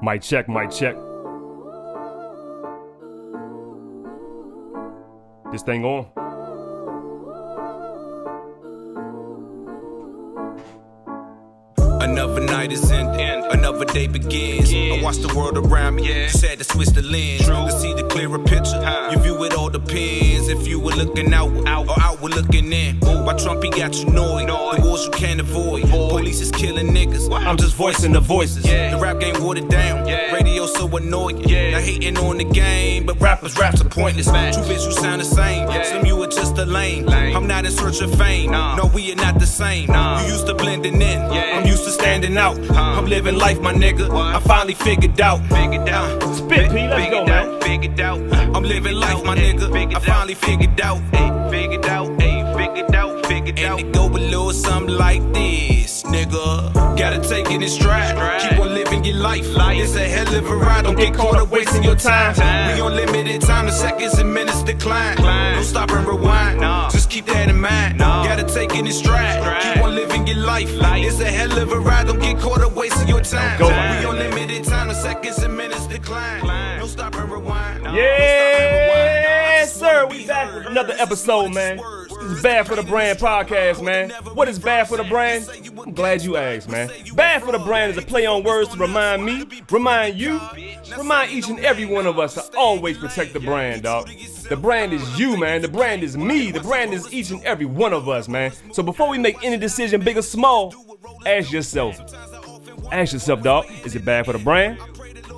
Mic check, mic check. This thing on. Another night is ending, another day begins. I watch the world around me, just had to switch the lens to see the clearer picture. Your view, it all depends if you were looking out or out were looking in. By Trump, he got you annoyed. The wars you can't avoid. Police is killing niggas. I'm just voicing the voices. The rap game watered down. Radio so annoying. Not hating on the game, but raps are pointless. True bitch, you sound the same. Some you are just a lame. I'm not in search of fame. No, we are not the same. You used to blending in. I'm used to standing out. I'm living life, my nigga. I finally figured out. Spit, P, let's go, man. Figured out. I'm living life, my nigga. I finally figured out. Figured out. And it go a little something like this, nigga. Gotta take it in stride. Keep on living your life. It's a hell of a ride. Don't get caught up wasting your time. We on limited time. The seconds and minutes decline. Don't stop and rewind. Just keep that in mind. Gotta take it in stride. Keep on living your life. It's a hell of a ride. Don't get caught up wasting your time. We on limited time. The seconds and minutes decline. Don't stop and rewind. Yes, sir. We back with another episode, man. This is Bad for the Brand podcast, man. What is Bad for the Brand? I'm glad you asked, man. Bad for the Brand is a play on words to remind me, remind you, remind each and every one of us to always protect the brand, dog. The brand is you, man. The brand is me. The brand is each and every one of us, man. So before we make any decision, big or small, ask yourself, dog, is it bad for the brand?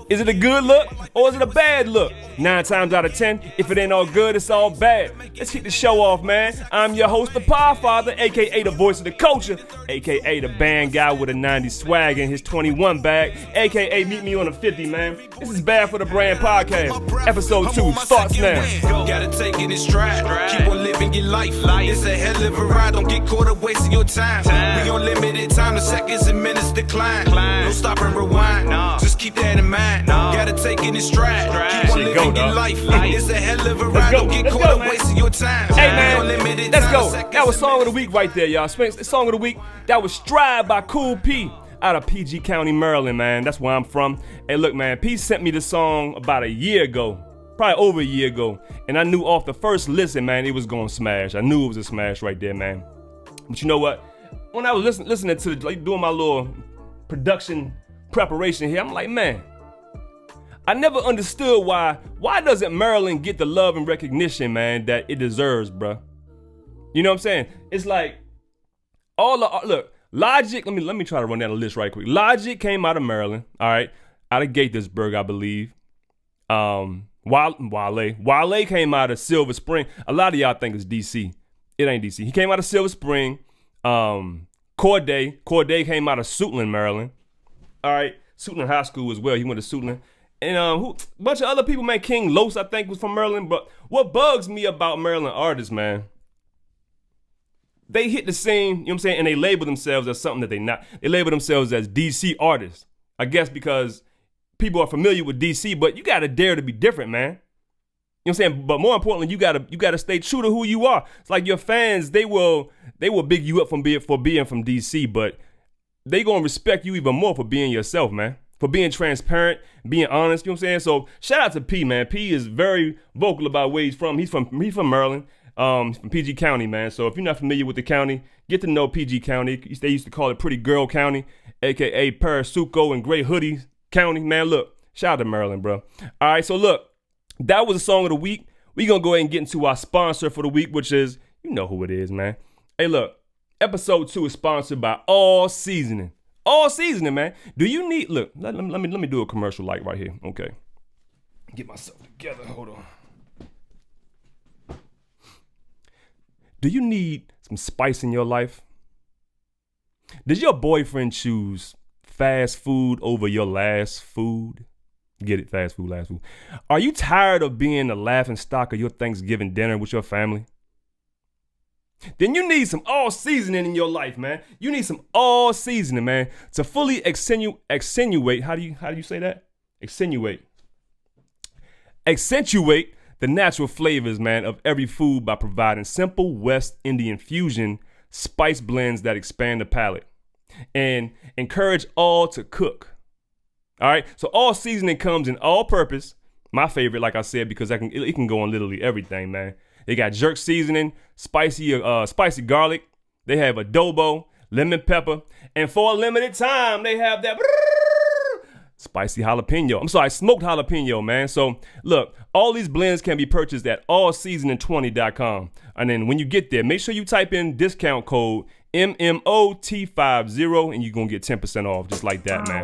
Is it a good look or is it a bad look? 9 times out of 10, if it ain't all good, it's all bad. Let's kick the show off, man. I'm your host, the Podfather, aka the voice of the culture, aka the band guy with a 90s swag in his 21 bag, aka meet me on the 50, man. This is Bad for the Brand podcast. Episode 2 starts now. Gotta take it in stride. Keep on living your life. It's a hell of a ride. Don't get caught up wasting your time. We on limited time. The seconds and minutes decline. Don't stop and rewind. Just keep that in mind. Gotta take it in stride. Keep on living your life. It's a hell of a ride. Don't get caught up wasting your time. Hey, man, let's go. That was Song of the Week right there, y'all. Song of the Week, that was Stride by Cool P out of PG County, Maryland, man. That's where I'm from. Hey, look, man, P sent me this song about a year ago. Probably over a year ago. And I knew off the first listen, man, it was going to smash. I knew it was a smash right there, man. But you know what? When I was listening to doing my little production preparation here, I'm like, man, I never understood why doesn't Maryland get the love and recognition, man, that it deserves, bruh? You know what I'm saying? It's like look, Logic, let me try to run down the list right quick. Logic came out of Maryland, all right, out of Gaithersburg, I believe. Wale came out of Silver Spring. A lot of y'all think it's DC. It ain't DC. He came out of Silver Spring. Corday came out of Suitland, Maryland. All right, Suitland High School as well. He went to Suitland. And a bunch of other people, man. King Los, I think, was from Maryland. But what bugs me about Maryland artists, man, they hit the scene, you know what I'm saying, and they label themselves as something that they not. They label themselves as DC artists. I guess because people are familiar with DC, but you got to dare to be different, man. You know what I'm saying? But more importantly, you gotta stay true to who you are. It's like your fans, they will big you up for being from DC, but they gonna respect you even more for being yourself, man. For being transparent, being honest, you know what I'm saying? So shout out to P, man. P is very vocal about where he's from. He's from Maryland. He's from PG County, man. So if you're not familiar with the county, get to know PG County. They used to call it Pretty Girl County, aka Parasuco and Gray Hoodie County. Man, look, shout out to Maryland, bro. All right, so look, that was the Song of the Week. We're gonna go ahead and get into our sponsor for the week, which is, you know who it is, man. Hey, look, episode 2 is sponsored by All Seasoning. All Seasoning, man. Do you need, look, let me do a commercial like right here. Okay. Get myself together. Hold on. Do you need some spice in your life? Does your boyfriend choose fast food over your last food? Get it? Fast food, last food. Are you tired of being the laughing stock of your Thanksgiving dinner with your family? Then you need some All Seasoning in your life, man. You need some All Seasoning, man, to fully accentuate. How do you say that? Accentuate the natural flavors, man, of every food by providing simple West Indian fusion spice blends that expand the palate and encourage all to cook. All right. So all seasoning comes in all purpose. My favorite, like I said, because it can go on literally everything, man. They got jerk seasoning, spicy garlic. They have adobo, lemon pepper, and for a limited time, they have that spicy jalapeno. I'm sorry, smoked jalapeno, man. So look, all these blends can be purchased at allseasoning20.com. And then when you get there, make sure you type in discount code MMOT50 and you're going to get 10% off just like that, man.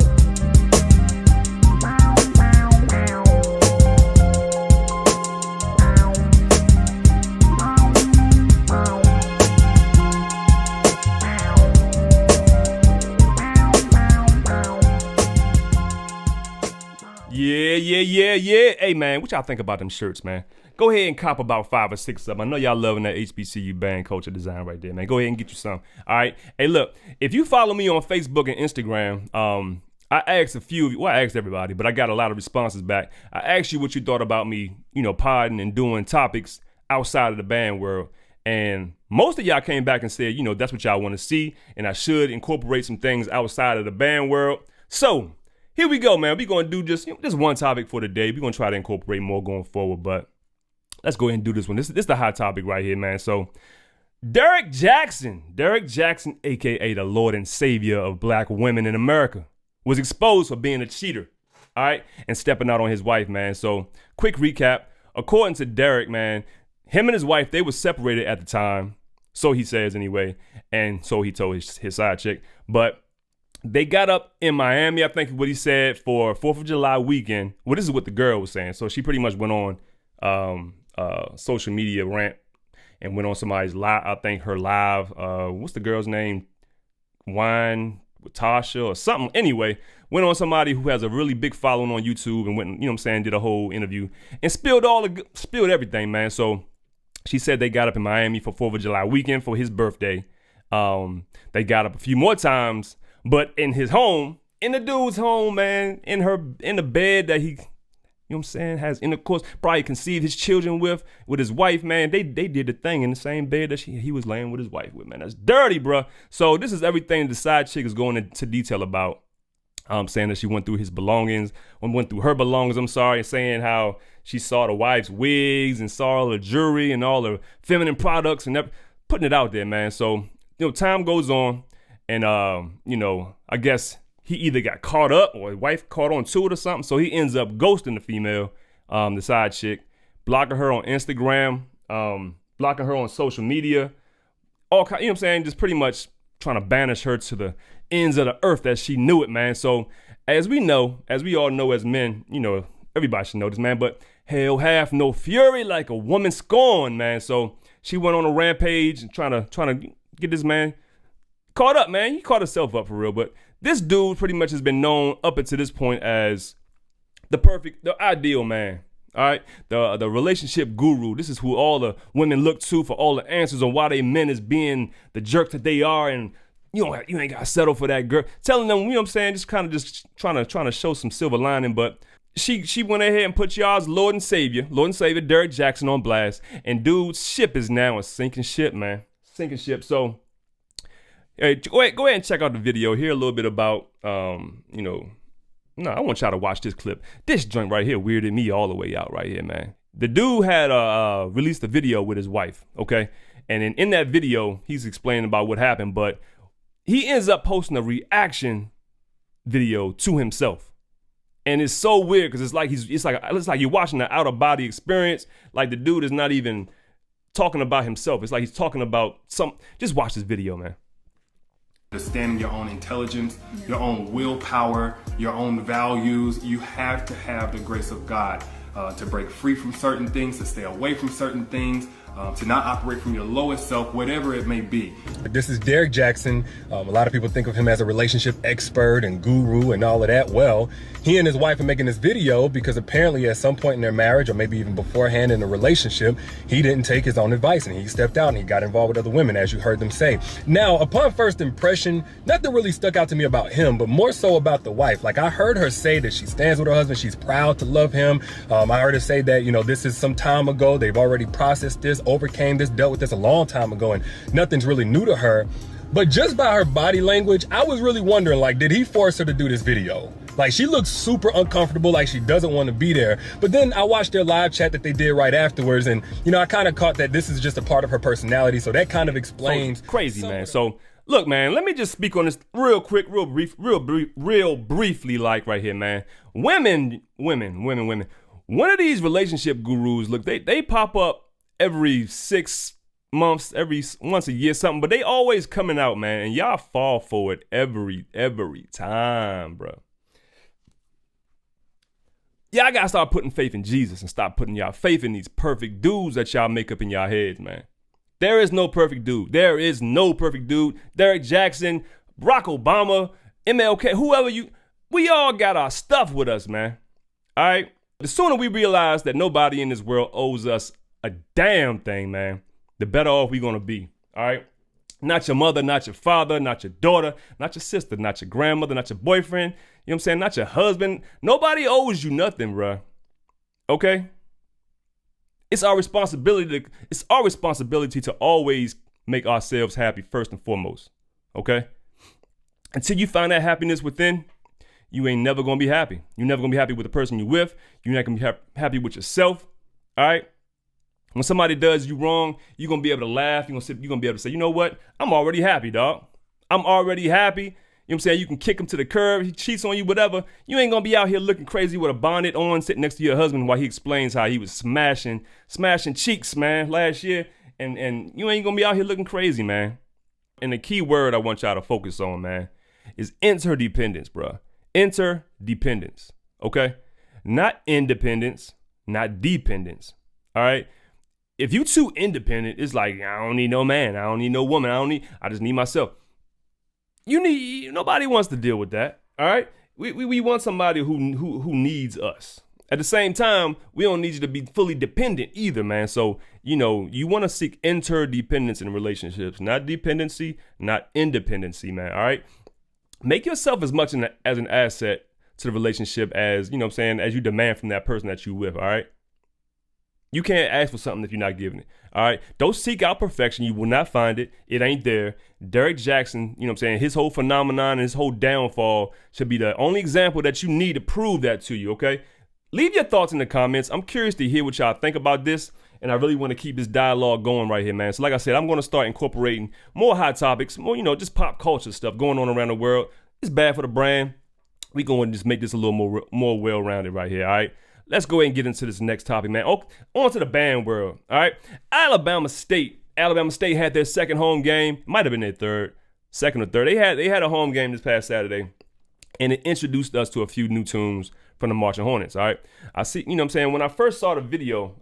Yeah. Hey, man, what y'all think about them shirts, man? Go ahead and cop about 5 or 6 of them. I know y'all loving that HBCU band culture design right there, man. Go ahead and get you some. All right. Hey, look, if you follow me on Facebook and Instagram, I asked a few of you, well, I asked everybody, but I got a lot of responses back. I asked you what you thought about me, podding and doing topics outside of the band world. And most of y'all came back and said, that's what y'all want to see. And I should incorporate some things outside of the band world. So here we go, man. We're going to do just one topic for today. We're going to try to incorporate more going forward, but let's go ahead and do this one. This is the hot topic right here, man. So Derrick Jaxn, a.k.a. the Lord and Savior of black women in America, was exposed for being a cheater, all right, and stepping out on his wife, man. So quick recap. According to Derrick, man, him and his wife, they were separated at the time. So he says anyway, and so he told his side chick. But they got up in Miami, I think what he said, for 4th of July weekend. Well, this is what the girl was saying. So she pretty much went on social media rant and went on somebody's live, I think her live, what's the girl's name? Wine with Tasha or something. Anyway, went on somebody who has a really big following on YouTube and went, did a whole interview and spilled everything, man. So she said they got up in Miami for 4th of July weekend for his birthday. They got up a few more times, but in his home, in the dude's home, man, in the bed that he, has intercourse, probably conceived his children with his wife, man. They did the thing in the same bed that he was laying with his wife with, man. That's dirty, bro. So this is everything the side chick is going into detail about. Saying that she went through her belongings, and saying how she saw the wife's wigs and saw all the jewelry and all the feminine products and putting it out there, man. So, time goes on and, I guess he either got caught up or his wife caught on to it or something. So he ends up ghosting the female, the side chick, blocking her on Instagram, blocking her on social media, all kind, just pretty much trying to banish her to the ends of the earth as she knew it, man. So as we all know as men, everybody should know this, man, but hell hath no fury like a woman scorned, man. So she went on a rampage and trying to get this man caught up, man. He caught himself up for real, but this dude pretty much has been known up until this point as the ideal man. All right, the relationship guru. This is who all the women look to for all the answers on why they men is being the jerk that they are, and you ain't got to settle for that girl. Telling them, just trying to show some silver lining. But she went ahead and put y'all's Lord and Savior Derrick Jaxn on blast, and dude's ship is now a sinking ship, man, sinking ship. So hey, go ahead and check out the video. Hear a little bit about No, I want y'all to watch this clip. This joint right here weirded me all the way out right here, man. The dude had released a video with his wife, okay? And in that video, he's explaining about what happened, but he ends up posting a reaction video to himself. And it's so weird because it's like you're watching an out-of-body experience. Like the dude is not even talking about himself. It's like he's talking about just watch this video, man. Understanding your own intelligence, your own willpower, your own values. You have to have the grace of God to break free from certain things, to stay away from certain things, to not operate from your lowest self, whatever it may be. This is Derrick Jaxn. A lot of people think of him as a relationship expert and guru and all of that. Well, he and his wife are making this video because apparently at some point in their marriage, or maybe even beforehand in the relationship, he didn't take his own advice and he stepped out and he got involved with other women, as you heard them say. Now, upon first impression, nothing really stuck out to me about him, but more so about the wife. Like, I heard her say that she stands with her husband, she's proud to love him. I heard her say that, this is some time ago, they've already processed this, overcame this, dealt with this a long time ago, and nothing's really new to her. But just by her body language, I was really wondering, like, did he force her to do this video? Like, she looks super uncomfortable, like she doesn't want to be there. But then I watched their live chat that they did right afterwards, and, you know, I kind of caught that this is just a part of her personality, so that kind of explains. So crazy, man. So, look, man, let me just speak on this real quick, real briefly, like right here, man. Women. One of these relationship gurus, look, they pop up every 6 months, once a year, something, but they always coming out, man, and y'all fall for it every time, bro. Y'all gotta start putting faith in Jesus and stop putting y'all faith in these perfect dudes that y'all make up in y'all heads, man. There is no perfect dude. There is no perfect dude. Derrick, Jaxn, Barack Obama, MLK, whoever we all got our stuff with us, man. All right? The sooner we realize that nobody in this world owes us a damn thing, man, the better off we're going to be. All right? Not your mother, not your father, not your daughter, not your sister, not your grandmother, not your boyfriend. You know what I'm saying? Not your husband. Nobody owes you nothing, bruh. Okay? It's our responsibility to always make ourselves happy first and foremost. Okay? Until you find that happiness within, you ain't never gonna be happy. You're never gonna be happy with the person you're with. You're not gonna be happy with yourself. All right? When somebody does you wrong, you're gonna be able to laugh. You're gonna be able to say, you know what? I'm already happy, dog. I'm already happy. You know what I'm saying? You can kick him to the curb. He cheats on you, whatever. You ain't gonna be out here looking crazy with a bonnet on, sitting next to your husband while he explains how he was smashing cheeks, man, last year. And you ain't gonna be out here looking crazy, man. And the key word I want y'all to focus on, man, is interdependence, bro. Interdependence, okay? Not independence, not dependence, all right? If you too independent, it's like, I don't need no man, I don't need no woman, I just need myself. Nobody wants to deal with that, all right? We want somebody who needs us. At the same time, we don't need you to be fully dependent either, man. So, you know, you want to seek interdependence in relationships, not dependency, not independency, man, all right? Make yourself as much as an asset to the relationship as, you know what I'm saying, as you demand from that person that you with, all right? You can't ask for something if you're not giving it, all right? Don't seek out perfection. You will not find it. It ain't there. Derrick Jaxn, you know what I'm saying, his whole phenomenon and his whole downfall should be the only example that you need to prove that to you, okay? Leave your thoughts in the comments. I'm curious to hear what y'all think about this, and I really want to keep this dialogue going right here, man. So like I said, I'm going to start incorporating more hot topics, more, you know, just pop culture stuff going on around the world. It's bad for the brand. We're going to just make this a little more well-rounded right here, all right? Let's go ahead and get into this next topic, man. On to the band world, all right? Alabama State had their second home game. It might have been their second or third. They had a home game this past Saturday, and it introduced us to a few new tunes from the Marching Hornets, all right? I see, you know what I'm saying, when I first saw the video,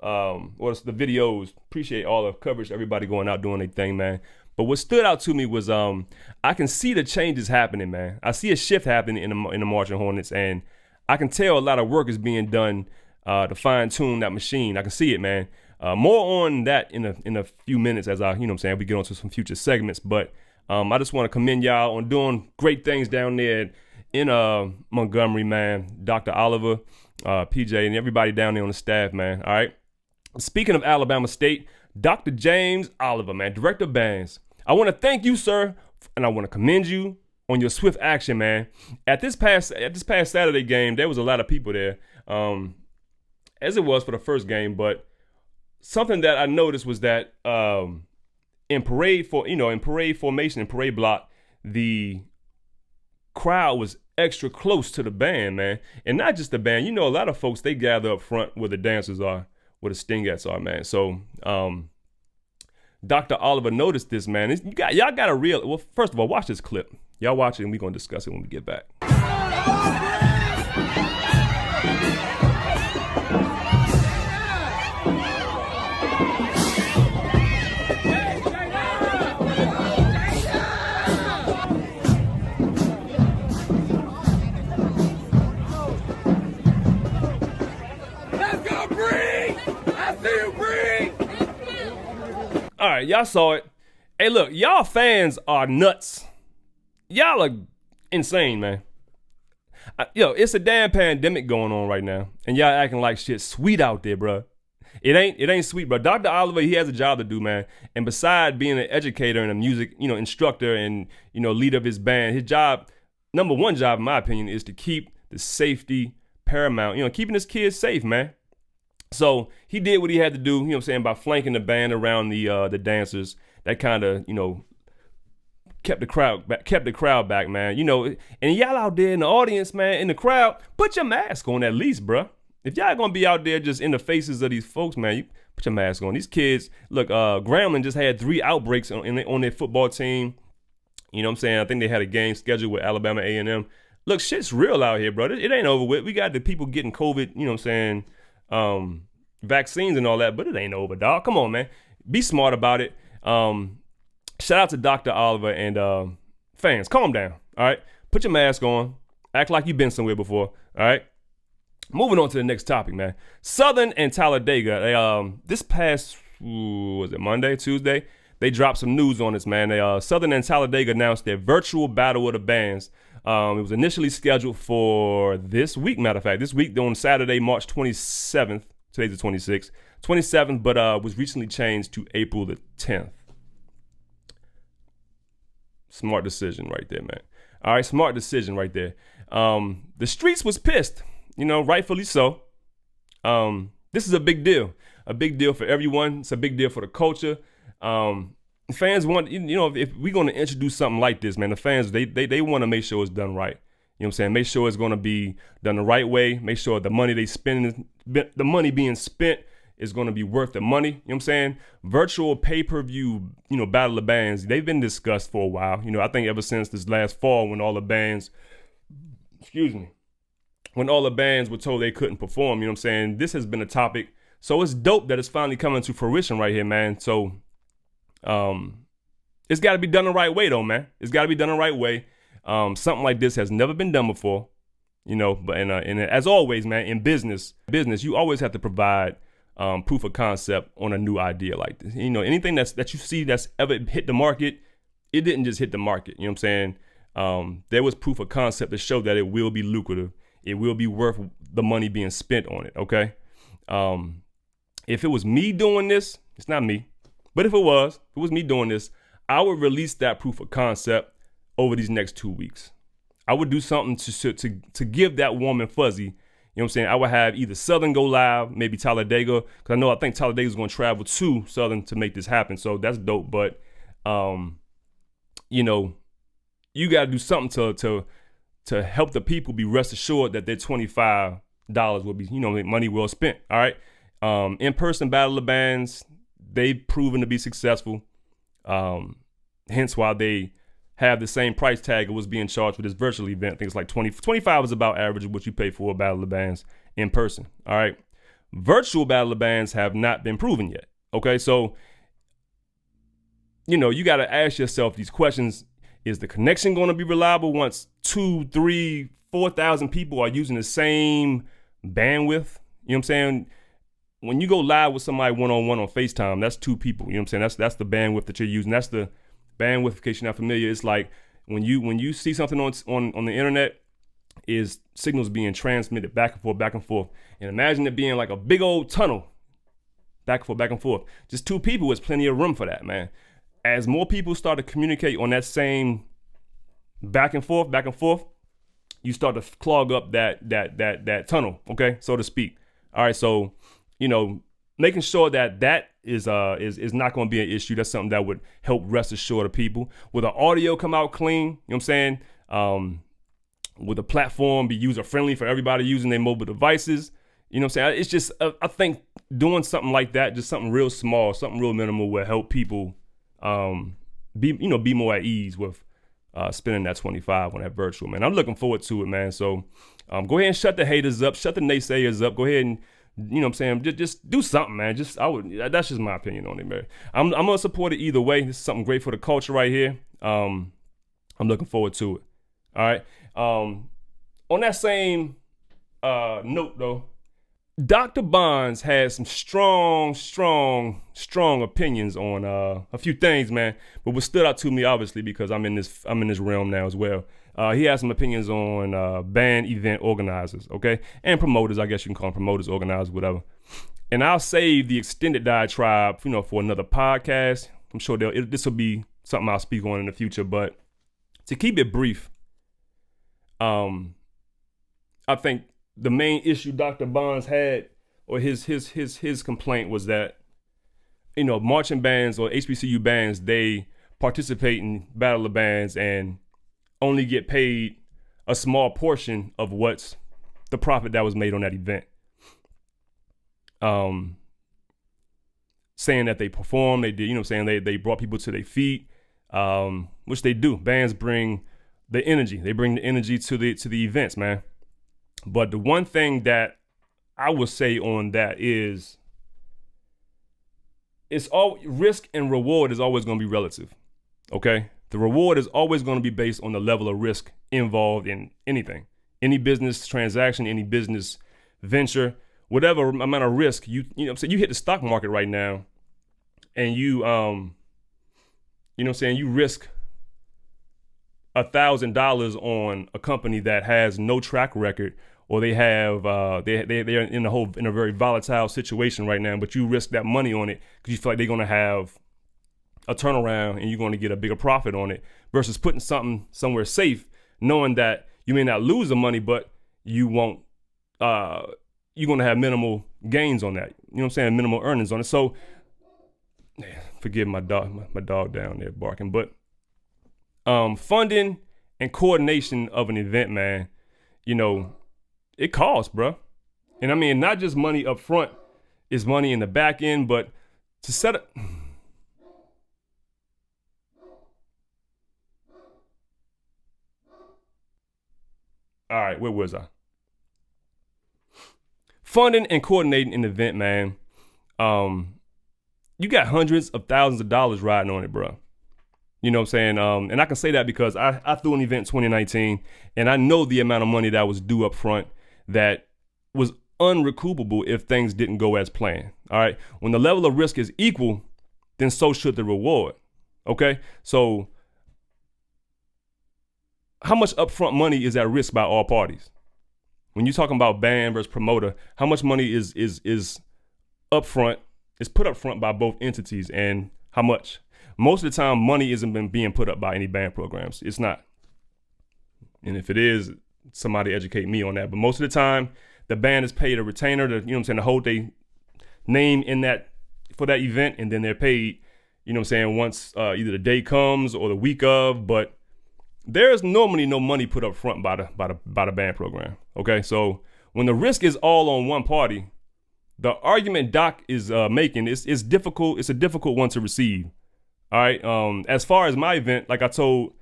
or the videos, appreciate all the coverage, everybody going out doing their thing, man. But what stood out to me was I can see the changes happening, man. I see a shift happening in the Marching Hornets, and I can tell a lot of work is being done to fine-tune that machine. I can see it, man. More on that in a few minutes as we get on to some future segments. But I just want to commend y'all on doing great things down there in Montgomery, man. Dr. Oliver, PJ, and everybody down there on the staff, man. All right. Speaking of Alabama State, Dr. James Oliver, man, director of bands. I want to thank you, sir, and I want to commend you on your swift action, man. At this past Saturday game, there was a lot of people there, as it was for the first game. But something that I noticed was that in parade formation, in parade block, the crowd was extra close to the band, man. And not just the band. You know, a lot of folks, they gather up front where the dancers are, where the stingets are, man. So Dr. Oliver noticed this, man. Y'all got a real, well, first of all, watch this clip. Y'all watch it, and we're going to discuss it when we get back. All right, y'all saw it. Hey, look, y'all fans are nuts. Y'all are insane, man. It's a damn pandemic going on right now, and y'all acting like shit sweet out there, bro. It ain't sweet, bro. Dr. Oliver, he has a job to do, man. And besides being an educator and a music, instructor and leader of his band, his job, number one job in my opinion, is to keep the safety paramount, you know, keeping his kids safe, man. So he did what he had to do, you know what I'm saying, by flanking the band around the dancers. That kind of, you know, kept the crowd back, man. You know, and y'all out there in the audience, man, in the crowd, put your mask on at least, bruh. If y'all gonna be out there just in the faces of these folks, man, you put your mask on. These kids, look, Grambling just had 3 outbreaks on their football team. You know what I'm saying? I think they had a game scheduled with Alabama A&M. Look, shit's real out here, bro. It ain't over with. We got the people getting COVID, you know what I'm saying, vaccines and all that, but it ain't over, dog. Come on, man. Be smart about it. Shout out to Dr. Oliver and fans. Calm down, all right? Put your mask on. Act like you've been somewhere before, all right? Moving on to the next topic, man. Southern and Talladega, they, this past, was it Monday, Tuesday? They dropped some news on this, man. They, Southern and Talladega announced their virtual Battle of the Bands. It was initially scheduled for this week, matter of fact. This week on Saturday, March 27th. Today's the 26th. 27th, but was recently changed to April the 10th. Smart decision right there, man. All right, smart decision right there. The streets was pissed, you know, rightfully so. This is a big deal. A big deal for everyone. It's a big deal for the culture. Fans want, you know, if we're going to introduce something like this, man, the fans, they want to make sure it's done right. You know what I'm saying? Make sure it's going to be done the right way. Make sure the money the money being spent is going to be worth the money. You know what I'm saying? Virtual pay-per-view, you know, Battle of Bands, they've been discussed for a while. You know, I think ever since this last fall when all the bands, when all the bands were told they couldn't perform, you know what I'm saying? This has been a topic. So it's dope that it's finally coming to fruition right here, man. So it's got to be done the right way, though, man. It's got to be done the right way. Something like this has never been done before, you know. But and as always, man, in business, you always have to provide proof of concept on a new idea like this. You know, anything that you see that's ever hit the market, it didn't just hit the market. You know what I'm saying? There was proof of concept to show that it will be lucrative. It will be worth the money being spent on it. Okay. If it was me doing this, it's not me, but if it was me doing this, I would release that proof of concept over these next 2 weeks. I would do something to give that warm and fuzzy. You know what I'm saying? I would have either Southern go live, maybe Talladega, because I think Talladega is going to travel to Southern to make this happen. So that's dope. But, you know, you got to do something to help the people be rest assured that their $25 will be, you know, money well spent. All right. In-person Battle of Bands, they've proven to be successful. Hence why they have the same price tag it was being charged for this virtual event. I think it's like 25 is about average of what you pay for a Battle of Bands in person. All right. Virtual Battle of Bands have not been proven yet. Okay. So, you know, you got to ask yourself these questions. Is the connection going to be reliable once 2, 3, 4,000 people are using the same bandwidth? You know what I'm saying? When you go live with somebody one-on-one on FaceTime, that's 2 people. You know what I'm saying? That's the bandwidth that you're using. That's the bandwidth, in case you're not familiar. It's like when you see something on the internet, is signals being transmitted back and forth. And imagine it being like a big old tunnel, back and forth. Just 2 people is plenty of room for that, man. As more people start to communicate on that same back and forth, you start to clog up that tunnel, okay, so to speak. All right, so, you know, making sure that is not going to be an issue. That's something that would help rest assured of people. Will the audio come out clean? You know what I'm saying? Will the platform be user friendly for everybody using their mobile devices? You know what I'm saying? It's just, I think doing something like that, just something real small, something real minimal, will help people be more at ease with spending that 25 on that virtual, man. I'm looking forward to it, man. So go ahead and shut the haters up, shut the naysayers up. Go ahead and, you know what I'm saying, just do something, man. That's just my opinion on it, man. I'm gonna support it either way. This is something great for the culture right here. I'm looking forward to it. All right. On that same note though, Dr. Bonds has some strong opinions on a few things, man. But what stood out to me, obviously, because I'm in this realm now as well. He has some opinions on band event organizers, okay, and promoters. I guess you can call them promoters, organizers, whatever. And I'll save the extended diatribe, you know, for another podcast. I'm sure this will be something I'll speak on in the future. But to keep it brief, I I think the main issue Dr. Bonds had, or his complaint, was that, you know, marching bands or HBCU bands, they participate in Battle of Bands and only get paid a small portion of what's the profit that was made on that event. Saying that they performed, they did, you know what I'm saying, they brought people to their feet, which they do. Bands bring the energy. They bring the energy to the events, man. But the one thing that I would say on that is, it's all risk and reward is always going to be relative. Okay? The reward is always going to be based on the level of risk involved in anything. Any business transaction, any business venture, whatever amount of risk you know what I'm saying, you hit the stock market right now and you know what I'm saying, you risk $1,000 on a company that has no track record, or they have they're in a very volatile situation right now, but you risk that money on it because you feel like they're going to have a turnaround and you're going to get a bigger profit on it, versus putting something somewhere safe, knowing that you may not lose the money, but you won't you're going to have minimal gains on that. You know what I'm saying? Minimal earnings on it. So forgive my dog down there barking, but funding and coordination of an event, man, you know, it costs, bro. And I mean, not just money up front, it's money in the back end, but to set up. All right, where was I? Funding and coordinating an event, man. You got hundreds of thousands of dollars riding on it, bro. You know what I'm saying? And I can say that because I threw an event in 2019, and I know the amount of money that was due up front that was unrecoupable if things didn't go as planned. All right. When the level of risk is equal, then so should the reward. Okay. So how much upfront money is at risk by all parties? When you're talking about band versus promoter, how much money is upfront, is put up front by both entities, and how much? Most of the time, money isn't being put up by any band programs. It's not. And if it is, somebody educate me on that. But most of the time, the band is paid a retainer to, you know what I'm saying, to hold their name in that, for that event, and then they're paid, you know what I'm saying, once either the day comes or the week of. But there's normally no money put up front by the band program. Okay, so when the risk is all on one party, the argument Doc is making is difficult. It's a difficult one to receive. All right. As far as my event, like I told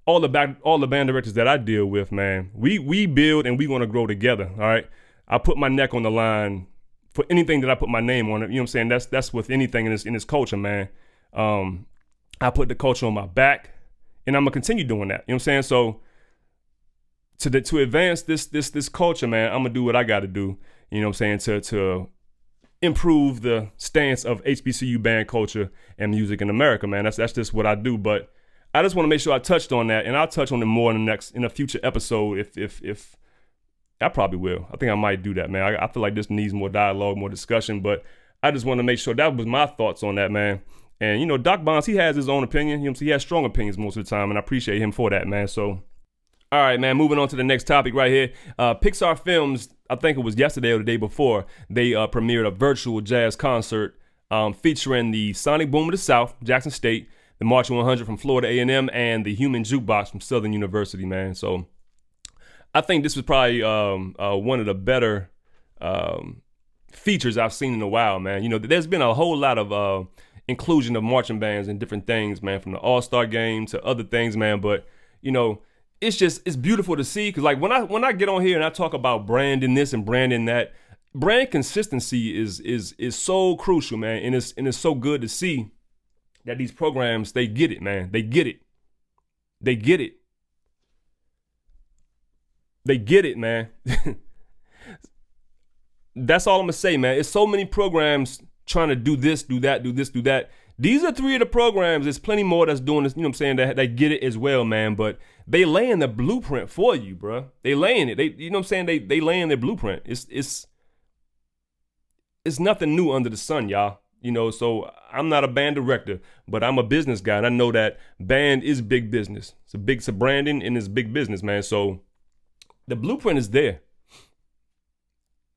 all the band directors that I deal with, man, we build and we want to grow together. All right. I put my neck on the line for anything that I put my name on it. You know what I'm saying? That's with anything in this culture, man. I put the culture on my back, and I'm gonna continue doing that. You know what I'm saying? So to advance this culture, man, I'm gonna do what I got to do. You know what I'm saying? To improve the stance of HBCU band culture and music in America, man. That's just what I do. But I just want to make sure I touched on that, and I'll touch on it more in a future episode. If I probably will. I think I might do that, man. I feel like this needs more dialogue, more discussion. But I just want to make sure that was my thoughts on that, man. And you know, Doc Bonds, he has his own opinion. You know, he has strong opinions most of the time, and I appreciate him for that, man. So, all right, man. Moving on to the next topic right here. Pixar Films, I think it was yesterday or the day before, they premiered a virtual jazz concert featuring the Sonic Boom of the South, Jackson State, the Marching 100 from Florida A&M, and the Human Jukebox from Southern University, man. So I think this was probably one of the better features I've seen in a while, man. You know, there's been a whole lot of inclusion of marching bands and different things, man, from the All-Star game to other things, man. But, you know, it's beautiful to see, because like when I get on here and I talk about branding this and branding that, brand consistency is so crucial, man, and it's so good to see that these programs, they get it, man. They get it, man. That's all I'm gonna say, man. It's so many programs trying to do this, do that, do this, do that. These are three of the programs. There's plenty more that's doing this, you know what I'm saying, that they get it as well, man. But they laying the blueprint for you, bro. They laying it. They, you know what I'm saying? They laying their blueprint. It's nothing new under the sun, y'all. You know, so I'm not a band director, but I'm a business guy, and I know that band is big business. It's a branding, and it's big business, man. So the blueprint is there.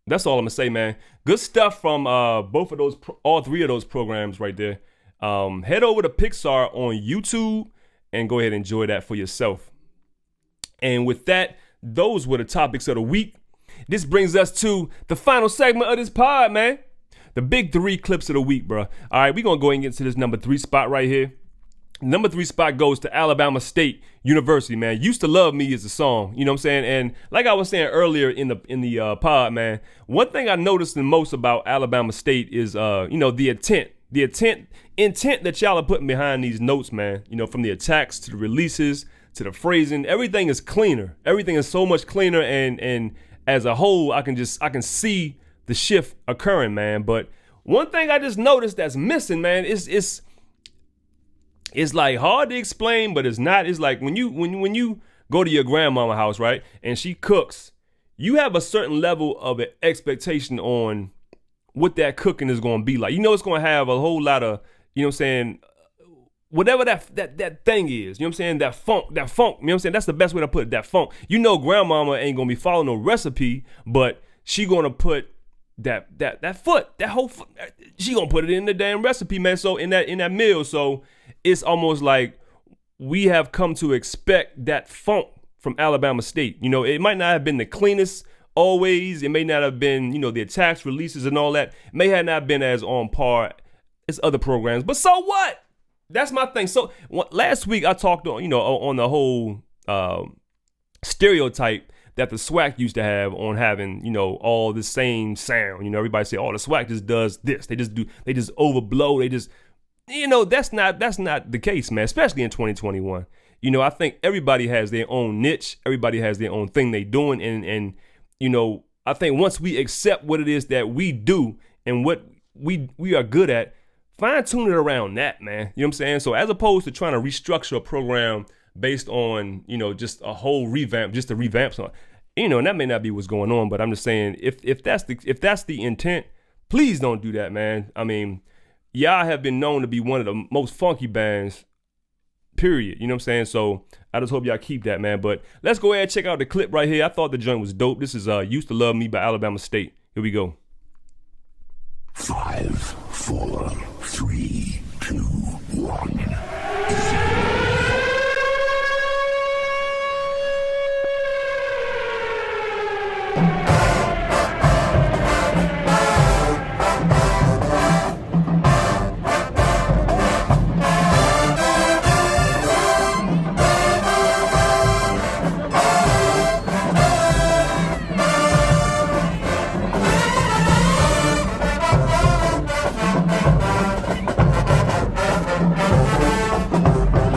That's all I'm gonna say, man. Good stuff from all three of those programs right there. Head over to Pixar on YouTube and go ahead and enjoy that for yourself. And with that, those were the topics of the week. This brings us to the final segment of this pod, man. The big 3 clips of the week, bro. All right, we're going to go and get to this number 3 spot right here. Number 3 spot goes to Alabama State University, man. Used to Love Me is the song, you know what I'm saying? And like I was saying earlier in the pod, man, one thing I noticed the most about Alabama State is, the intent that y'all are putting behind these notes, man. You know, from the attacks to the releases to the phrasing, everything is cleaner. Everything is so much cleaner, and as a whole, I can see the shift occurring, man. But one thing I just noticed that's missing, man, is it's like hard to explain, but it's not. It's like when you go to your grandmama's house, right, and she cooks, you have a certain level of expectation on what that cooking is going to be like. You know, it's going to have a whole lot of, you know what I'm saying, whatever that thing is, you know what I'm saying, that funk, you know what I'm saying, that's the best way to put it, that funk. You know, grandmama ain't going to be following no recipe, but she going to put that whole foot, she going to put it in the damn recipe, man. So in that meal, so it's almost like we have come to expect that funk from Alabama State. You know, it might not have been the cleanest always. It may not have been, you know, the attacks, releases, and all that. It may have not been as on par as other programs. But so what? That's my thing. So last week I talked on, you know, on the whole stereotype that the SWAC used to have on having, you know, all the same sound. You know, everybody say, oh, the SWAC just does this. They just overblow. They just, you know, that's not the case, man, especially in 2021. You know, I think everybody has their own niche. Everybody has their own thing they doing. And you know, I think once we accept what it is that we do and what we are good at, fine tune it around that, man. You know what I'm saying? So as opposed to trying to restructure a program based on, you know, just a whole revamp, just to revamp something, you know, and that may not be what's going on, but I'm just saying, if that's the intent, please don't do that, man. I mean, y'all have been known to be one of the most funky bands, period. You know what I'm saying? So I just hope y'all keep that, man. But let's go ahead and check out the clip right here. I thought the joint was dope. This is Used to Love Me by Alabama State. Here we go. 5, 4, 3, 2, 1.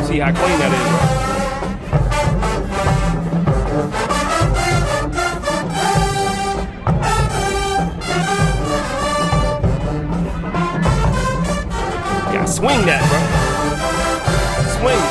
See how clean that is, right? You gotta swing that, bro. Swing it.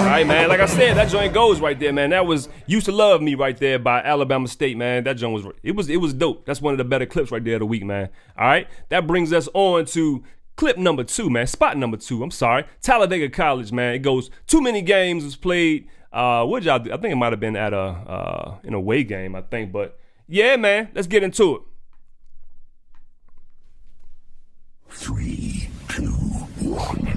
Alright, man, like I said, that joint goes right there, man. That was Used to Love Me right there by Alabama State, man. That joint was dope. That's one of the better clips right there of the week, man. Alright, that brings us on to clip number 2, man. Spot number 2, I'm sorry. Talladega College, man. It goes, too many games was played. What did y'all do? I think it might have been at an away game, I think. But yeah, man, let's get into it. 3, 2, 1.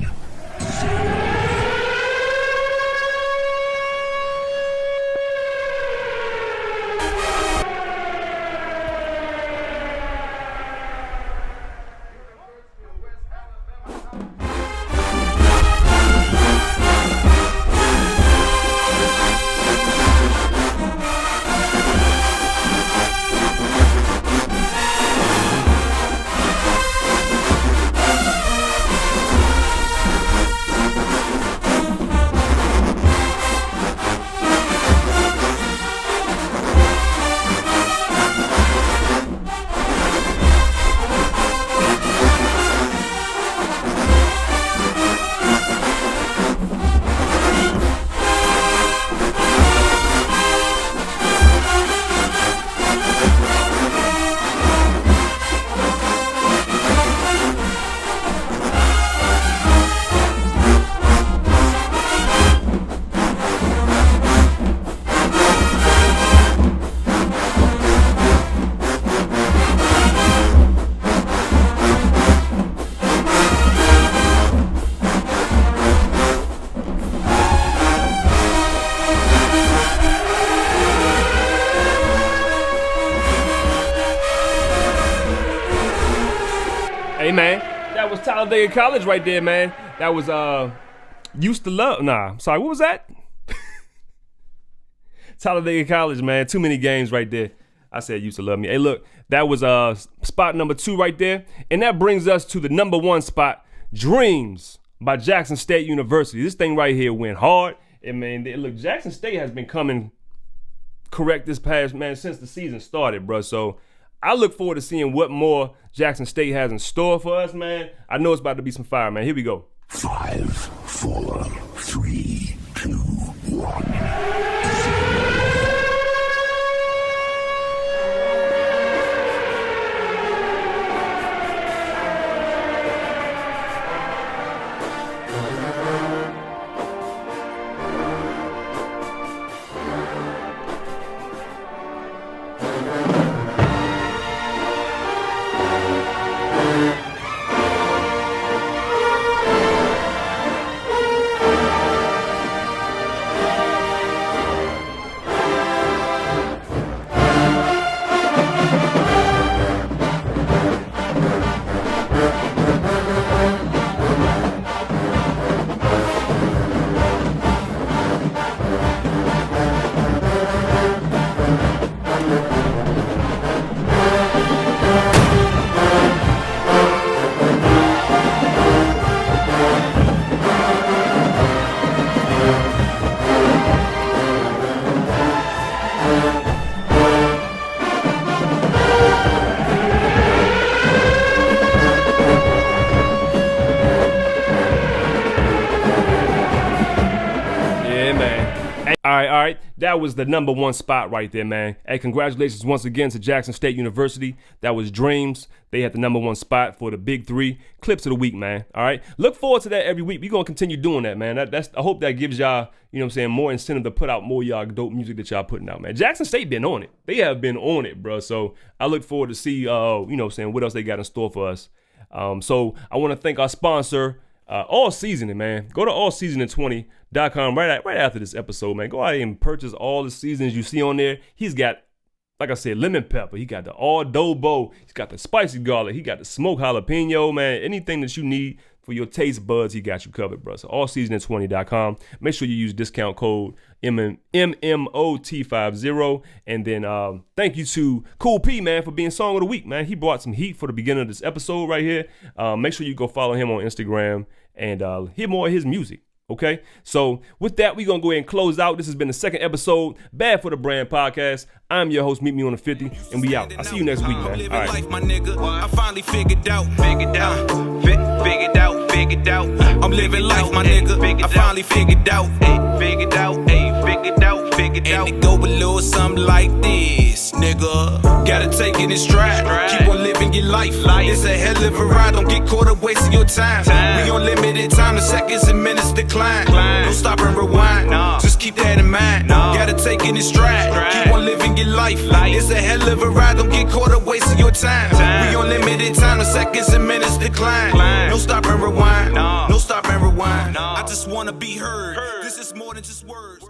That was Talladega College right there, man. That was Used to Love. Nah, sorry, what was that? Talladega College, man. Too many games right there. I said Used to Love Me. Hey, look, that was spot number 2 right there. And that brings us to the number 1 spot, Dreams by Jackson State University. This thing right here went hard. And man, look, Jackson State has been coming correct this past, man, since the season started, bro. So I look forward to seeing what more Jackson State has in store for us, man. I know it's about to be some fire, man. Here we go. 5, 4, 3, 2, 1. All right. That was the number 1 spot right there, man. Hey, congratulations once again to Jackson State University. That was Dreams. They had the number 1 spot for the Big 3 clips of the week, man. All right. Look forward to that every week. We're going to continue doing that, man. I hope that gives y'all, you know what I'm saying, more incentive to put out more y'all dope music that y'all putting out, man. Jackson State been on it. They have been on it, bro. So I look forward to see, you know what I'm saying, what else they got in store for us. So I want to thank our sponsor, All Seasoning, man. Go to allseasoning20.com right after this episode, man. Go out and purchase all the seasonings you see on there. He's got, like I said, lemon pepper. He got the adobo. He's got the spicy garlic. He got the smoked jalapeno, man. Anything that you need for your taste buds, he got you covered, bro. So allseasoning20.com. Make sure you use discount code MMOT50. And then thank you to Cool P, man, for being Song of the Week, man. He brought some heat for the beginning of this episode right here. Make sure you go follow him on Instagram and hear more of his music. Okay, so with that, we're going to go ahead and close out. This has been the second episode, Bad for the Brand Podcast. I'm your host, Meet Me on the 50, and we out. I'll see you next week, man. All right. Life, my nigga. I finally figured out. Figured out. I'm living life, my nigga. I finally figured out. Figured out. And it go a little something like this, nigga. Gotta take it in stride. Keep on living your life. It's a hell of a ride. Don't get caught up wasting your time. We on limited time. The seconds and minutes decline. Don't stop and rewind. Just keep that in mind. Gotta take it in stride. Keep on living your life. It's a hell of a ride. Don't get caught up wasting your time. We on limited time. The seconds and minutes decline. Don't stop and rewind. Don't stop and rewind. I just wanna be heard. This is more than just words.